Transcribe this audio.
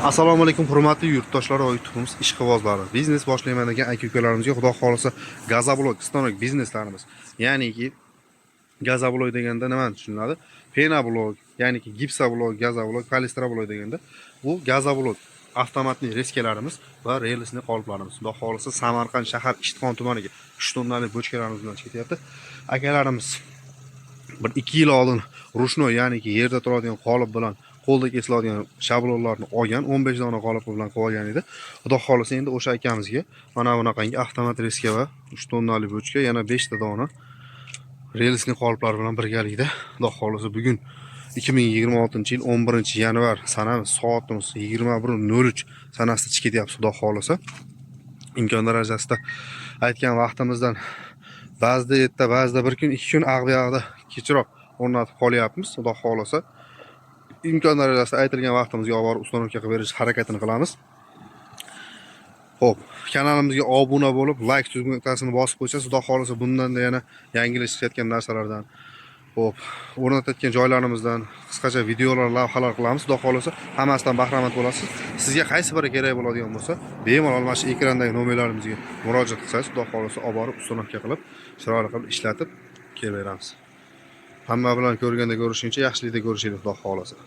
Assalomu alaykum hurmatli yurtdoshlar va yurtimiz ishqibozlari. Biznes boshlayman degan aka-ukalarimizga xudo xolisa gazoblok, stanok bizneslarimiz. Ya'niki gazoblok deganda nimani tushunadi? Penablok, ya'niki gipsoblok, gazoblok, polistrablok deganda bu gazoblok avtomatli reskalarimiz va relsli qoliplarimiz. Xudo xolisa Samarqand shahar Ishtixon tumaniga 3 tonnali bochkalarimiz bilan ketyapti. Akalarimiz bir 2 yil oldin rushnoy, ya'niki yerda turadigan qolip bilan qo'lda kesiladigan shablonlarni olgan, 15 dona qolip bilan qolgan edi. Xudo xolisa endi o'sha akamizga mana bunaqangi avtomat reska va 3 tonnali bochka, yana 5 ta dona relsli qoliplar bilan birgalikda xudo xolisa bugun 2026-yil 11-yanvar sanamiz, soatimiz 21:03 sanasida chiqib ketyapti. Xudo xolisa imkon darajasida aytgan vaqtimizdan ba'zida erta, ba'zida bir kun, 2 kun ag'biyog'da kechroq o'rnatib qolyapmiz. Xudo xolisa imkon darajasida aytilgan vaqtimizga olib borib ustanovka qilib berish harakatini qilamiz. Xo'p, kanalimizga obuna bo'lib, like tugmasini bosib qo'ysangiz, xudo xolisa bundan yana yangilashayotgan narsalardan, xo'p, o'rnatayotgan joylarimizdan qisqacha videolar, lavhalar qilamiz. Xudo xolisa hammasidan bahramand bo'lasiz. Sizga qaysi biri kerak bo'ladigan bo'lsa, bemalol mana shu ekrandagi nomerlarimizga murojaat qilsangiz, xudo xolisa olib borib ustanovka qilib, chiroyli qilib ishlatib kelaveramiz. Hamma bilan ko'rganda ko'rishguncha yaxshilikda ko'rishaylik, xudo xolisa.